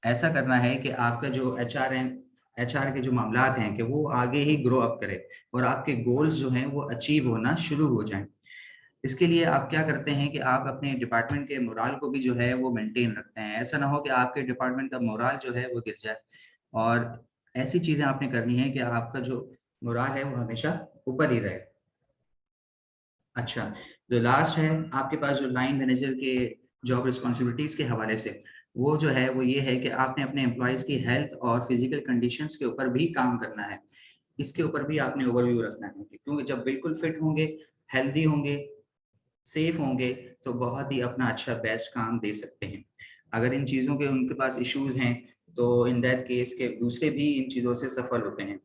ऐसा करना है कि आपका जो एचआर के जो मामलात हैं कि वो आगे ही ग्रो अप करे और आपके गोल्स जो हैं वो अचीव होना शुरू हो जाएं। इसके लिए आप क्या करते हैं कि आप अपने डिपार्टमेंट के मोराल को भी जो है वो मेंटेन रखते हैं। ऐसा ना हो कि आपके डिपार्टमेंट का मोराल जो है वो गिर जाए और ऐसी चीज़ें आपने करनी है कि आपका जो मोराल है वो हमेशा ऊपर ही रहे। अच्छा, जो लास्ट है आपके पास जो लाइन मैनेजर के जॉब रिस्पॉन्सिबिलिटीज़ के हवाले से वो जो है वो ये है कि आपने अपने एम्प्लॉयज़ की हेल्थ और फिजिकल कंडीशंस के ऊपर भी काम करना है। इसके ऊपर भी आपने ओवरव्यू रखना है, क्योंकि जब बिल्कुल फिट होंगे, हेल्दी होंगे, सेफ होंगे तो बहुत ही अपना अच्छा बेस्ट काम दे सकते हैं। अगर इन चीज़ों के उनके पास इश्यूज़ हैं तो इन दैट केस के दूसरे भी इन चीज़ों से सफल होते हैं।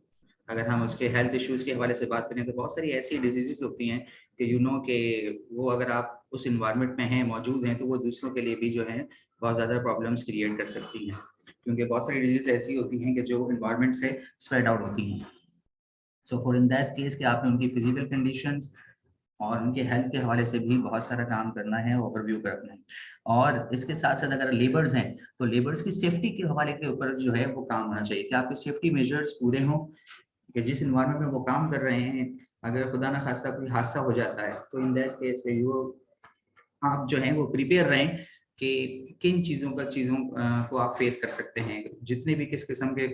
अगर हम उसके हेल्थ इश्यूज़ के हवाले से बात करें तो बहुत सारी ऐसी डिजीज़ेज़ होती हैं कि यू नो कि वो अगर आप उस इन्वायरमेंट में हैं, मौजूद हैं, तो वो दूसरों के लिए भी जो है बहुत ज़्यादा प्रॉब्लम्स क्रिएट कर सकती हैं। क्योंकि बहुत सारी डिजीज ऐसी होती हैं कि जो इन्वायरमेंट से स्प्रेड आउट होती हैं। So for in that case कि आपने उनकी फिजिकल कंडीशंस और उनके हेल्थ के हवाले से भी बहुत सारा काम करना है, ओवरव्यू करना है। और इसके साथ साथ अगर लेबर्स हैं तो लेबर्स की सेफ्टी के हवाले के ऊपर जो है वो काम होना चाहिए कि आपके सेफ्टी मेजर्स पूरे हों, कि जिस इन्वायरमेंट में वो काम कर रहे हैं अगर खुदा ना खास्ता कोई हादसा हो जाता है तो इन दैट केस आप जो है वो प्रिपेयर रहें कि किन चीज़ों को आप फेस कर सकते हैं। जितने भी किस किस्म के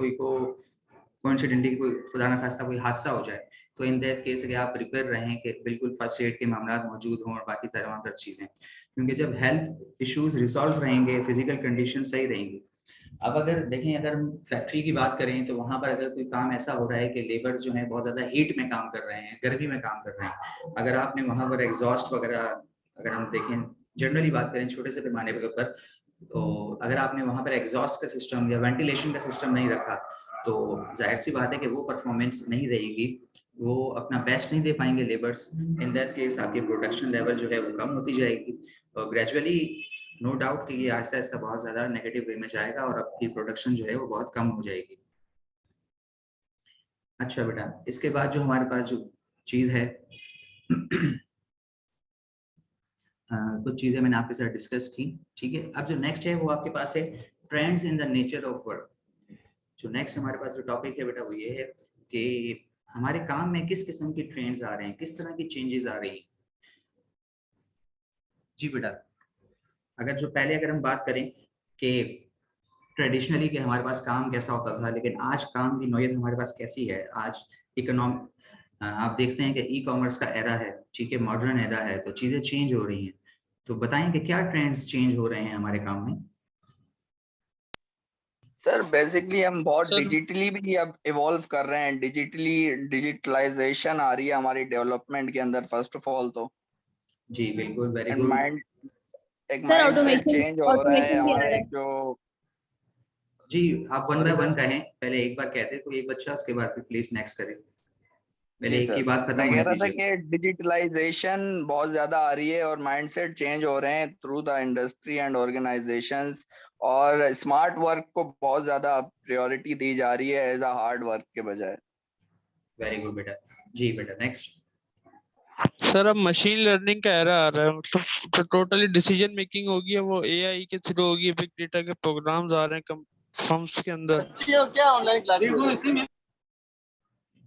कोइंसिडेंटली कोई खुदा ना खास्ता कोई हादसा हो जाए तो इन दैट केस के आप प्रिपेयर रहें कि बिल्कुल फर्स्ट एड के मामला मौजूद हों और बाकी तमाम तर चीज़ें, क्योंकि जब हेल्थ इश्यूज रिजॉल्व रहेंगे, फिजिकल कंडीशन सही रहेंगी। अब अगर देखें, अगर हम फैक्ट्री की बात करें तो वहाँ पर अगर कोई काम ऐसा हो रहा है कि लेबर जो है बहुत ज़्यादा हीट में काम कर रहे हैं, गर्मी में काम कर रहे हैं, अगर आपने वहाँ पर एग्जॉस्ट वगैरह, अगर हम देखें जनरली बात करें छोटे से पैमाने के ऊपर, तो अगर आपने वहाँ पर एग्जॉस्ट का सिस्टम या वेंटिलेशन का सिस्टम नहीं रखा तो जाहिर सी बात है कि वो परफॉर्मेंस नहीं रहेगी, वो अपना बेस्ट नहीं दे पाएंगे लेबर्स। इन दैट केस आपकी प्रोडक्शन लेवल जो है वो कम होती जाएगी और ग्रेजुअली नो डाउट कि ये आहिस्ता आहिस्ता बहुत ज़्यादा नेगेटिव वे में जाएगा और आपकी प्रोडक्शन जो है वो बहुत कम हो जाएगी। अच्छा बेटा, इसके बाद जो हमारे पास जो चीज़ है कुछ चीज़ें मैंने आपके साथ डिस्कस की, ठीक है। अब जो नेक्स्ट है वो आपके पास है trends in the nature of work. जो नेक्स्ट हमारे पास जो टॉपिक है बेटा वो ये है कि हमारे काम में किस किस्म की ट्रेंड्स आ रहे हैं, किस तरह की चेंजेस आ रही हैं। जी बेटा, अगर हम बात करें कि ट्रेडिशनली कि हमारे पास काम कैसा होता था, लेकिन आज काम की नौयत हमारे पास कैसी है। आज आप देखते हैं कि ई कॉमर्स का एरा है, ठीक है, मॉडर्न एरा है, तो चीज़ें चेंज हो रही हैं। तो बताएं कि क्या ट्रेंड्स चेंज हो रहे हैं हमारे काम में। सर बेसिकली हम बहुत डिजिटली भी अब इवॉल्व कर रहे हैं, डिजिटलाइजेशन आ रही है हमारी डेवलपमेंट के अंदर फर्स्ट ऑफ ऑल तो। जी बिल्कुल, वेरी एंड गुड। एक सर माइंडसेट चेंज हो रहा है ऑटोमेशन भी आ रहा हमारे है। जो। जी आप one by sorry one sir. कहें, पहले एक बार कहते कोई एक बच्चा, उसके बाद फिर प्लीज नेक्स्ट करें, पहले जी एक की सर, बात खत्म मैं कह होने रहा था दीजिए। कि डिजिटलाइजेशन बहुत ज्यादा आ रही है और माइंडसेट चेंज हो रहे हैं through the industry and organisations, और स्मार्ट वर्क को बहुत ज्यादा प्रायोरिटी दी जा रही है एज अ हार्ड वर्क के बजाय। वेरी गुड बेटा। जी बेटा नेक्स्ट। सर अब मशीन लर्निंग का एरा आ रहा है, मतलब टोटली डिसीजन मेकिंग होगी, वो एआई के थ्रू होगी, बिग डेटा के प्रोग्राम्स आ रहे हैं फर्म्स के अंदर। क्या ऑनलाइन क्लास?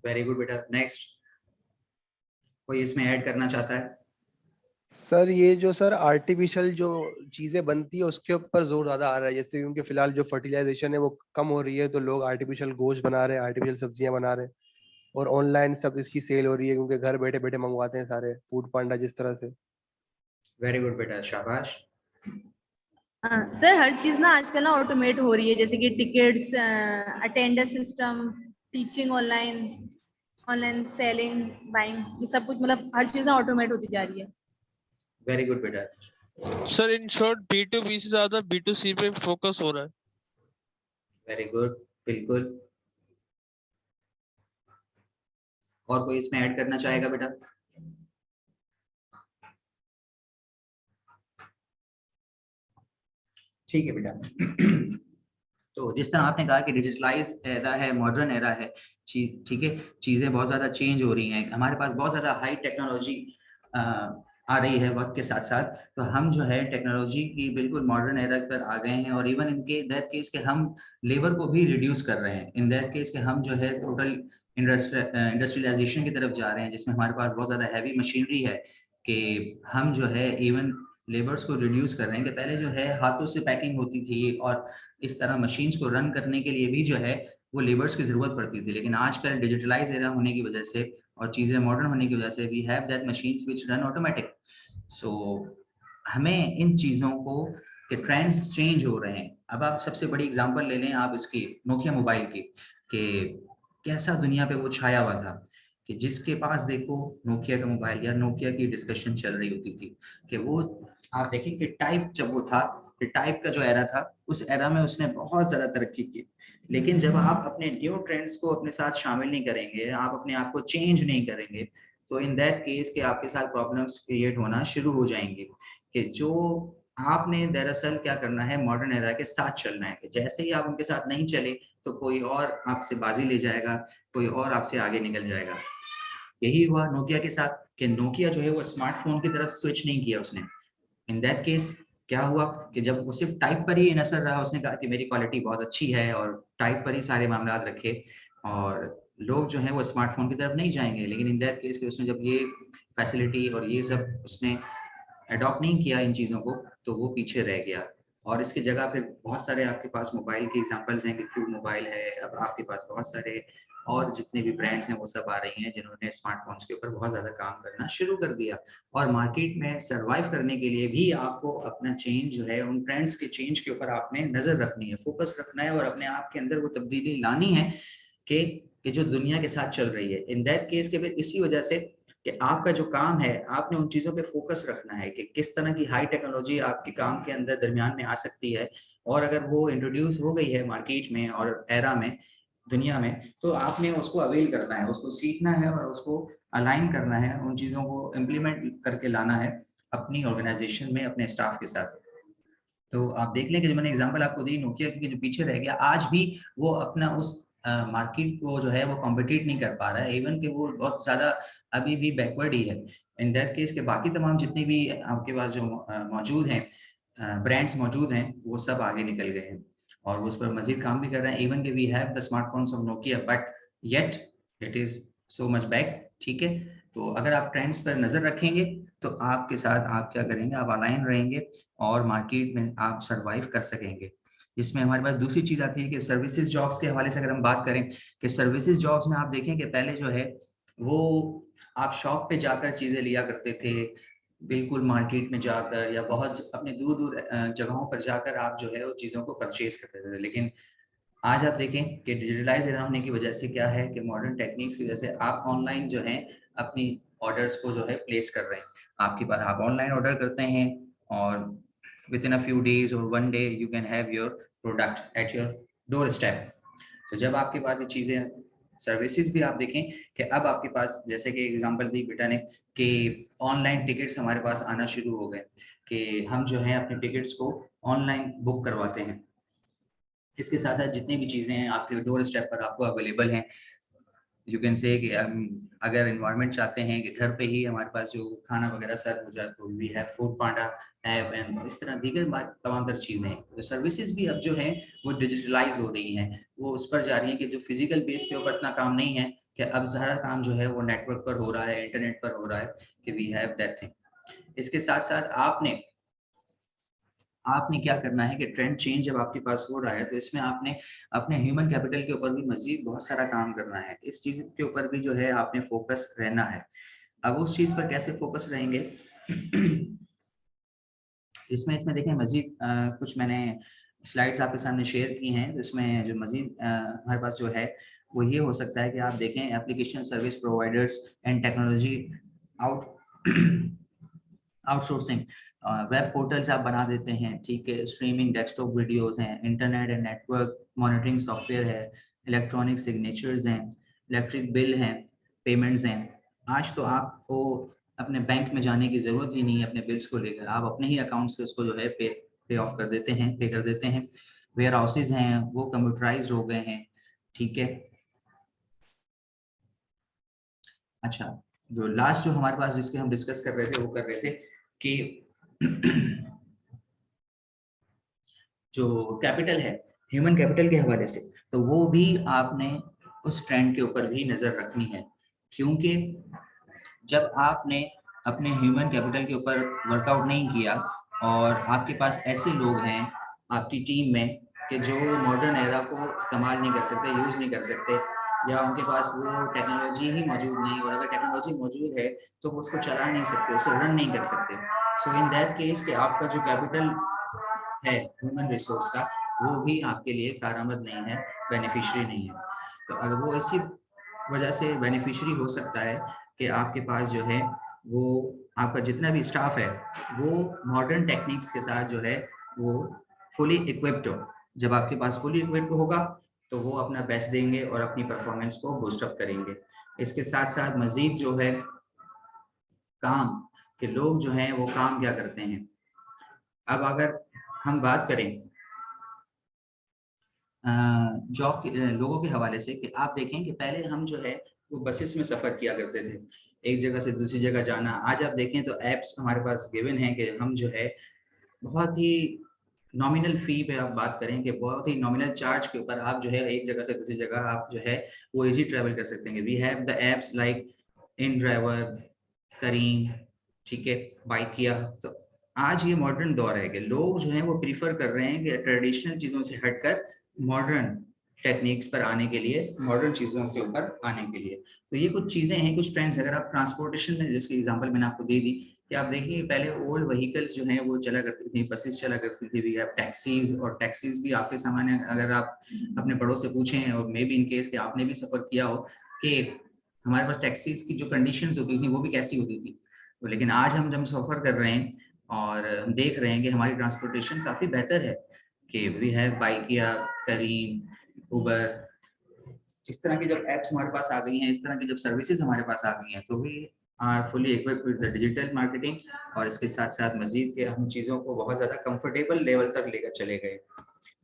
वेरी गुड बेटा नेक्स्ट। कोई इसमें ऐड करना चाहता है? सर ये जो सर आर्टिफिशियल जो चीजें बनती है उसके ऊपर जोर ज्यादा आ रहा है, जैसे क्योंकि फिलहाल जो फर्टिलाइजेशन है वो कम हो रही है तो लोग आर्टिफिशियल गोश्त बना रहे हैं, आर्टिफिशियल सब्जियां बना रहे हैं, और ऑनलाइन सब इसकी सेल हो रही है क्योंकि घर बैठे बैठे मंगवाते हैं सारे, फूड पांडा जिस तरह से। वेरी गुड बेटा, शाबाश। सर हर चीज ना आजकल ना ऑटोमेट हो रही है, जैसे कि tickets, attendance system, teaching online selling, buying, ये सब कुछ मतलब हर चीज ना ऑटोमेट होती जा रही है। वेरी गुड बेटा। सर इन शॉर्ट B2B से ज्यादा B2C पे फोकस हो रहा है। वेरी गुड, बिल्कुल। और कोई इसमें ऐड करना चाहेगा बेटा? ठीक है बेटा। तो जिस तरह आपने कहा कि डिजिटलाइज एरा है, मॉडर्न एरा है, ठीक है, चीज़ें बहुत ज़्यादा चेंज हो रही हैं, हमारे पास बहुत ज़्यादा हाई टेक्नोलॉजी आ रही है वक्त के साथ साथ, तो हम जो है टेक्नोलॉजी की बिल्कुल मॉडर्न एरा पर आ गए हैं। और इवन इनके दैट केस के हम लेबर को भी रिड्यूस कर रहे हैं, इन दैट केस के हम जो है टोटल इंडस्ट्रियलाइजेशन की तरफ जा रहे हैं, जिसमें हमारे पास बहुत ज़्यादा हैवी मशीनरी है कि हम जो है इवन लेबर्स को रिड्यूस कर रहे हैं। कि पहले जो है हाथों से पैकिंग होती थी और इस तरह मशीन्स को रन करने के लिए भी जो है वो लेबर्स की ज़रूरत पड़ती थी, लेकिन आजकल डिजिटलाइज एरा होने की वजह से और चीज़ें मॉडर्न होने की वजह से we have that machines which run automatic. So हमें इन चीज़ों को कि ट्रेंड्स चेंज हो रहे हैं। अब आप सबसे बड़ी एग्जांपल ले लें आप इसकी, नोकिया मोबाइल की, कि कैसा दुनिया पे वो छाया हुआ था कि जिसके पास देखो नोकिया का मोबाइल या नोकिया की डिस्कशन चल रही होती थी। कि वो आप देखें कि टाइप जब वो था, टाइप का जो एरा था, उस एरा में उसने बहुत ज़्यादा तरक्की की। लेकिन जब आप अपने न्यू ट्रेंड्स को अपने साथ शामिल नहीं करेंगे, आप अपने आप को चेंज नहीं करेंगे, तो इन दैट केस के आपके साथ प्रॉब्लम्स क्रिएट होना शुरू हो जाएंगे। कि जो आपने दरअसल क्या करना है, मॉडर्न एरा के साथ चलना है। जैसे ही आप उनके साथ नहीं चले तो कोई और आपसे बाजी ले जाएगा, कोई और आपसे आगे निकल जाएगा। यही हुआ नोकिया के साथ कि नोकिया जो है वो स्मार्टफोन की तरफ स्विच नहीं किया उसने। इन दैट केस क्या हुआ कि जब वो सिर्फ टाइप पर ही इनसर रहा, उसने कहा कि मेरी क्वालिटी बहुत अच्छी है और टाइप पर ही सारे मामला रखे, और लोग जो हैं वो स्मार्टफोन की तरफ नहीं जाएंगे। लेकिन इन दैट केस उसने जब ये फैसिलिटी और ये सब उसने अडॉप्ट नहीं किया इन चीज़ों को, तो वो पीछे रह गया। और इसकी जगह फिर बहुत सारे आपके पास मोबाइल के एग्जांपल्स हैं कि क्यू मोबाइल है, अब आपके पास बहुत सारे और जितने भी ब्रांड्स हैं वो सब आ रही हैं जिन्होंने स्मार्टफोन्स के ऊपर बहुत ज़्यादा काम करना शुरू कर दिया। और मार्केट में सर्वाइव करने के लिए भी आपको अपना चेंज जो है, उन ट्रेंड्स के चेंज के ऊपर आपने नज़र रखनी है, फोकस रखना है और अपने आप के अंदर वो तब्दीली लानी है कि जो दुनिया के साथ चल रही है। इन दैट केस के फिर इसी वजह से कि आपका जो काम है, आपने उन चीज़ों पे फोकस रखना है कि किस तरह की हाई टेक्नोलॉजी आपके काम के अंदर दरमियान में आ सकती है, और अगर वो इंट्रोड्यूस हो गई है मार्केट में और एरा में, दुनिया में, तो आपने उसको अवेल करना है, उसको सीखना है और उसको अलाइन करना है, उन चीज़ों को इम्प्लीमेंट करके लाना है अपनी ऑर्गेनाइजेशन में, अपने स्टाफ के साथ। तो आप देख लें कि जो मैंने एग्जांपल आपको दी नोकिया की, जो पीछे रह गया, आज भी वो अपना उस मार्केट को जो है वो कॉम्पिटिट नहीं कर पा रहा है, इवन कि वो बहुत ज़्यादा अभी भी बैकवर्ड ही है। इन दैट केस के बाकी तमाम जितने भी आपके पास जो मौजूद हैं ब्रांड्स मौजूद हैं, वो सब आगे निकल गए हैं और वो उस पर मज़ीद काम भी कर रहे हैं। इवन कि we have the smartphones of Nokia but yet it is so much back. ठीक है, तो अगर आप ट्रेंड्स पर नज़र रखेंगे तो आपके साथ आप क्या करेंगे, आप अलाइन रहेंगे और मार्केट में आप सर्वाइव कर सकेंगे। जिसमें हमारे पास दूसरी चीज़ आती है कि सर्विसेज जॉब्स के हवाले से अगर हम बात करें कि सर्विसेज जॉब्स में आप देखें कि पहले जो है वो आप शॉप पे जाकर चीज़ें लिया करते थे, बिल्कुल मार्केट में जाकर या बहुत अपने दूर-दूर जगहों पर जाकर आप जो है वो चीज़ों को परचेज़ करते थे। लेकिन आज आप देखें कि डिजिटलाइज़ एरा होने की वजह से क्या है कि मॉडर्न टेक्निक्स की वजह से आप ऑनलाइन जो है अपनी ऑर्डर्स को जो है प्लेस कर रहे हैं। आपके पास आप ऑनलाइन ऑर्डर करते हैं और विदिन अ फ्यू डेज़ और 1 day you can have your product at your door step. तो जब आपके पास ये चीज़ें सर्विसेज भी आप देखें कि अब आपके पास, जैसे कि एग्जांपल दी बेटा ने कि ऑनलाइन टिकट्स हमारे पास आना शुरू हो गए कि हम जो है अपने टिकट्स को ऑनलाइन बुक करवाते हैं। इसके साथ साथ जितनी भी चीज़ें हैं आपके डोर स्टेप पर आपको अवेलेबल हैं। यू कैन से कि अगर एनवायरनमेंट चाहते हैं कि घर पे ही हमारे पास जो खाना वगैरह सर्व हो जाए, तो we have Foodpanda app and इस तरह दीगर तमाम तर चीज़ें हैं। तो सर्विसेज भी अब जो है वो डिजिटलाइज हो रही हैं, वो उस पर जा रही है कि जो फिजिकल बेस पे ऊपर इतना काम नहीं है कि अब सारा काम जो है वो नेटवर्क पर हो रहा है, इंटरनेट पर हो रहा है कि वी हैव दैट थिंग। इसके साथ साथ आपने क्या करना है कि ट्रेंड चेंज जब आपके पास हो रहा है तो इसमें आपने अपने ह्यूमन कैपिटल के ऊपर भी मजीद बहुत सारा काम करना है। इस चीज़ के ऊपर भी जो है आपने फोकस रहना है। अब उस चीज़ पर कैसे फोकस रहेंगे इसमें देखें मजीद कुछ मैंने स्लाइड्स आपके सामने शेयर की हैं, जिसमें जो मजीद हमारे पास जो है वो ये हो सकता है कि आप देखें application service providers and technology outsourcing, web portals आप बना देते हैं, ठीक है, स्ट्रीमिंग डेस्कटॉप वीडियोस हैं, internet and network monitoring software है, इलेक्ट्रॉनिक सिग्नेचर्स हैं, इलेक्ट्रिक बिल हैं, पेमेंट्स हैं। आज तो आपको अपने बैंक में जाने की ज़रूरत ही नहीं है अपने बिल्स को लेकर, आप अपने ही अकाउंट से उसको जो है पे ऑफ कर देते हैं, पे कर देते हैं। वेयर हाउसेज हैं वो कंप्यूटराइज्ड हो गए हैं, ठीक है। अच्छा, जो लास्ट जो हमारे पास जिसके हम डिस्कस कर रहे थे वो कर रहे थे कि जो कैपिटल है ह्यूमन कैपिटल के हवाले से, तो वो भी आपने उस ट्रेंड के ऊपर भी नज़र रखनी है, क्योंकि जब आपने अपने ह्यूमन कैपिटल के ऊपर वर्कआउट नहीं किया और आपके पास ऐसे लोग हैं आपकी टीम में कि जो मॉडर्न एरा को इस्तेमाल नहीं कर सकते, यूज़ नहीं कर सकते, या उनके पास वो टेक्नोलॉजी ही मौजूद नहीं, और अगर टेक्नोलॉजी मौजूद है तो वो उसको चला नहीं सकते, उसे रन नहीं कर सकते। सो इन दैट केस कि आपका जो कैपिटल है ह्यूमन रिसोर्स का, वो भी आपके लिए कारआमद नहीं है, बेनिफिशियरी नहीं है। तो अगर वो इसी वजह से बेनिफिशियरी हो सकता है कि आपके पास जो है वो आपका जितना भी स्टाफ है वो मॉडर्न टेक्निक्स के साथ जो है वो फुली इक्विप्ड हो। जब आपके पास फुली इक्विप्ड होगा तो वो अपना बेस्ट देंगे और अपनी परफॉर्मेंस को बूस्ट अप करेंगे। इसके साथ साथ मजीद जो है काम के लोग जो हैं वो काम क्या करते हैं, अब अगर हम बात करें जॉब लोगों के हवाले से, कि आप देखें कि पहले हम जो है वो बसेस में सफ़र किया करते थे, एक जगह से दूसरी जगह जाना। आज आप देखें तो ऐप्स हमारे पास गिवन है कि हम जो है बहुत ही नॉमिनल फी पे आप बात करें कि बहुत ही नॉमिनल चार्ज के ऊपर आप जो है एक जगह से दूसरी जगह आप जो है वो इजी ट्रैवल कर सकते हैं। We have the apps like inDriver, Careem, ठीक है, बाइकिया। तो आज ये मॉडर्न दौर है कि लोग जो हैं वो प्रीफर कर रहे हैं कि ट्रेडिशनल चीज़ों से हटकर मॉडर्न टेक्निक्स पर आने के लिए, मॉडर्न चीज़ों के ऊपर आने के लिए। तो ये कुछ चीज़ें हैं, कुछ ट्रेंड्स। अगर आप ट्रांसपोर्टेशन में, जिसकी एग्जांपल मैंने आपको दे दी, कि आप देखिए पहले ओल्ड व्हीकल्स जो हैं वो चला करती थी, बसेस चला करती थी, वी हैव टैक्सीज, और टैक्सीज भी आपके सामान्य, अगर आप अपने बड़ों से पूछें और मे बी इन केस कि आपने भी सफ़र किया हो, कि हमारे पास टैक्सीज की जो कंडीशंस होती थी वो भी कैसी होती थी। तो लेकिन आज हम जब सफ़र कर रहे हैं और हम देख रहे हैं कि हमारी ट्रांसपोर्टेशन काफ़ी बेहतर है, कि वी हैव बाइकिया, करीम, उबर, इस तरह की जब एप्स हमारे पास आ गई हैं, इस तरह की जब सर्विसेज हमारे पास आ गई हैं, तो we are fully equipped with the digital marketing. और इसके साथ साथ मजीद के हम चीज़ों को बहुत ज़्यादा कंफर्टेबल लेवल तक लेकर चले गए।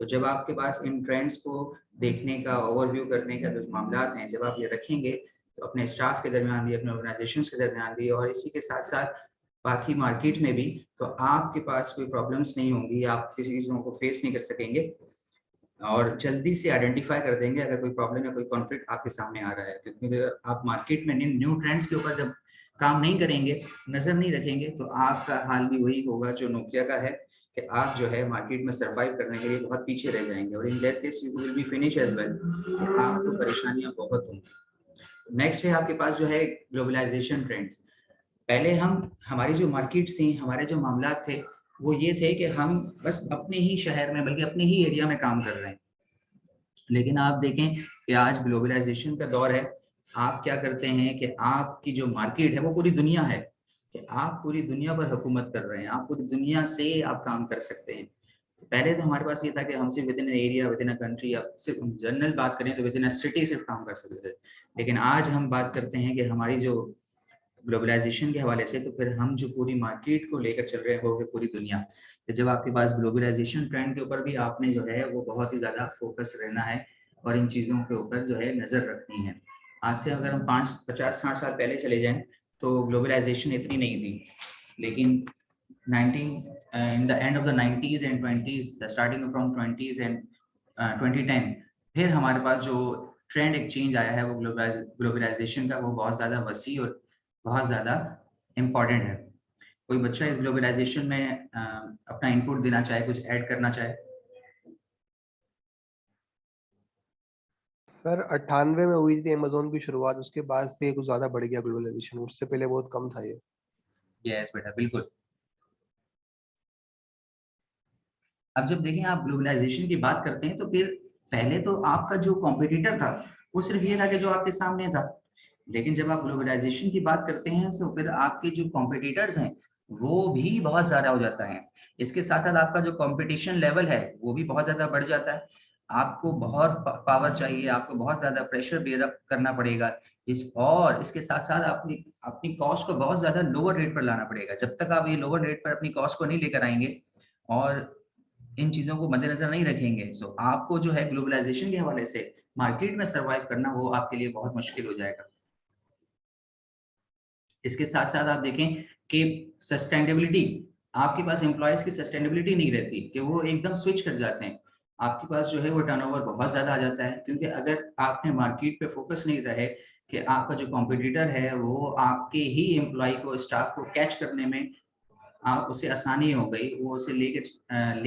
तो जब आपके पास इन ट्रेंड्स को देखने का, ओवरव्यू करने का जो मामला हैं, जब आप ये रखेंगे तो अपने स्टाफ के दरमियान भी, अपने ऑर्गेनाइजेशंस के दरमियान भी, और इसी के साथ साथ बाकी मार्केट में भी, तो आपके पास कोई प्रॉब्लम्स नहीं होंगी, आप किसी चीज़ों को फेस नहीं कर सकेंगे और जल्दी से आइडेंटिफाई कर देंगे अगर कोई प्रॉब्लम या कोई कॉन्फ्लिक्ट आपके सामने आ रहा है। क्योंकि आप मार्केट में न्यू ट्रेंड्स के ऊपर जब काम नहीं करेंगे, नज़र नहीं रखेंगे, तो आपका हाल भी वही होगा जो नोकिया का है, कि आप जो है मार्केट में सर्वाइव करने के लिए बहुत पीछे रह जाएंगे, और in that case you will be finish as well, आपको परेशानियां बहुत होंगी। नेक्स्ट है आपके पास जो है ग्लोबलाइजेशन ट्रेंड्स। पहले हमारी जो मार्केट्स थी, हमारे जो मामला थे, वो ये थे कि हम बस अपने ही शहर में, बल्कि अपने ही एरिया में काम कर रहे हैं। लेकिन आप देखें कि आज ग्लोबलाइजेशन का दौर है, आप क्या करते हैं कि आपकी जो मार्केट है वो पूरी दुनिया है, कि आप पूरी दुनिया पर हुकूमत कर रहे हैं, आप पूरी दुनिया से आप काम कर सकते हैं। तो पहले तो हमारे पास ये था कि हम सिर्फ with in area, with in a country, या सिर्फ जनरल बात करें तो विद इन अ सिटी सिर्फ काम कर सकते थे। लेकिन आज हम बात करते हैं कि हमारी जो ग्लोबलाइजेशन के हवाले से, तो फिर हम जो पूरी मार्केट को लेकर चल रहे हो पूरी दुनिया। तो जब आपके पास ग्लोबलाइजेशन ट्रेंड के ऊपर भी आपने जो है वो बहुत ही ज़्यादा फोकस रहना है और इन चीज़ों के ऊपर जो है नज़र रखनी है। आज से अगर हम 50-60 साल पहले चले जाएं तो ग्लोबलाइजेशन इतनी नहीं थी, लेकिन 19 in the end of the 90s and 20s, starting from 20s and 2010, फिर हमारे पास जो ट्रेंड एक चेंज आया है वो ग्लोबलाइजेशन का, वो बहुत ज़्यादा वसी और बहुत ज़्यादा इम्पॉर्टेंट है। कोई बच्चा इस ग्लोबलाइजेशन में अपना इनपुट देना चाहे, कुछ ऐड करना चाहे? सर 98 में हुई थी अमेज़न की शुरुआत, उसके बाद से कुछ ज़्यादा बढ़ गया ग्लोबलाइजेशन, उससे पहले बहुत कम था ये। यस बेटा, बिल्कुल। अब जब देखें आप ग्लोबलाइजेशन की बात करते हैं, तो फिर पहले तो आपका जो कॉम्पिटिटर था वो सिर्फ ये था कि जो आपके सामने था, लेकिन जब आप ग्लोबलाइजेशन की बात करते हैं तो फिर आपके जो कॉम्पिटिटर्स हैं वो भी बहुत ज़्यादा हो जाता है। इसके साथ साथ आपका जो कंपटीशन लेवल है वो भी बहुत ज़्यादा बढ़ जाता है। आपको बहुत पावर चाहिए, आपको बहुत ज़्यादा प्रेशर बेयर अप करना पड़ेगा, और इसके साथ साथ अपनी अपनी कॉस्ट को बहुत ज़्यादा लोअर रेट पर लाना पड़ेगा। जब तक आप ये लोअर रेट पर अपनी कॉस्ट को नहीं लेकर आएंगे और इन चीज़ों को मद्देनजर नहीं रखेंगे, सो आपको जो है ग्लोबलाइजेशन के हवाले से मार्केट में सर्वाइव करना वो आपके लिए बहुत मुश्किल हो जाएगा। इसके साथ साथ आप देखें कि सस्टेनेबिलिटी, आपके पास एम्प्लॉयज की सस्टेनेबिलिटी नहीं रहती, कि वो एकदम स्विच कर जाते हैं। आपके पास जो है वो टर्नओवर बहुत ज़्यादा आ जाता है, क्योंकि अगर आपने मार्केट पे फोकस नहीं रहे कि आपका जो कॉम्पिटिटर है वो आपके ही एम्प्लॉय को, स्टाफ को कैच करने में आप उसे आसानी हो गई, वो उसे ले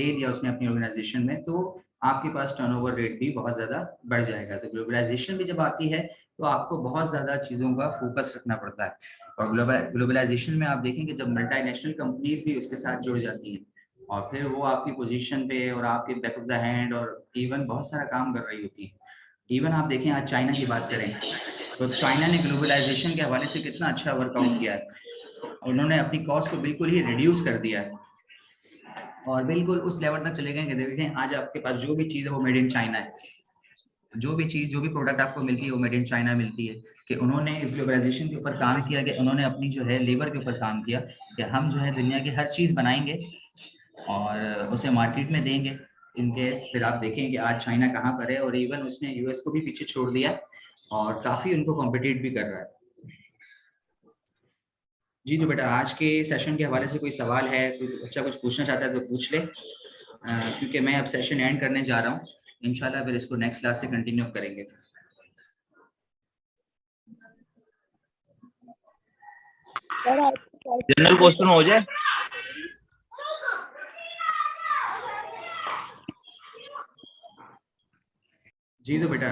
लिया उसने अपनी ऑर्गेनाइजेशन में, तो आपके पास टर्नओवर रेट भी बहुत ज़्यादा बढ़ जाएगा। तो ग्लोबलाइजेशन भी जब आती है तो आपको बहुत ज़्यादा चीज़ों का फोकस रखना पड़ता है। और ग्लोबलाइजेशन में आप देखेंगे जब मल्टीनेशनल कंपनीज भी उसके साथ जुड़ जाती हैं और फिर वो आपकी पोजीशन पे और आपके बैक ऑफ द हैंड और इवन बहुत सारा काम कर रही होती है। इवन आप देखें आज चाइना की बात करें तो चाइना ने ग्लोबलाइजेशन के हवाले से कितना अच्छा वर्कआउट किया है। उन्होंने अपनी कॉस्ट को बिल्कुल ही रिड्यूस कर दिया है और बिल्कुल उस लेवल तक चले गए कि देखें आज आपके पास जो भी चीज़ है वो मेड इन चाइना है। जो भी चीज़, जो भी प्रोडक्ट आपको मिलती है वो मेड इन चाइना मिलती है। कि उन्होंने इस ग्लोबलाइजेशन के ऊपर काम किया, कि उन्होंने अपनी जो है लेबर के ऊपर काम किया कि हम जो है दुनिया की हर चीज़ बनाएंगे और उसे मार्केट में देंगे इन केस। फिर आप देखें कि आज चाइना कहाँ पर है, और इवन उसने यूएस को भी पीछे छोड़ दिया और काफ़ी उनको कॉम्पिटिट भी कर रहा है। जी तो बेटा आज के सेशन के हवाले से कोई सवाल है, कोई बच्चा कुछ पूछना चाहता है तो पूछ ले, क्योंकि मैं अब सेशन एंड करने जा रहा हूँ। इंशाल्लाह फिर इसको नेक्स्ट क्लास से कंटिन्यू करेंगे। जनरल क्वेश्चन हो जाए। जी तो बेटा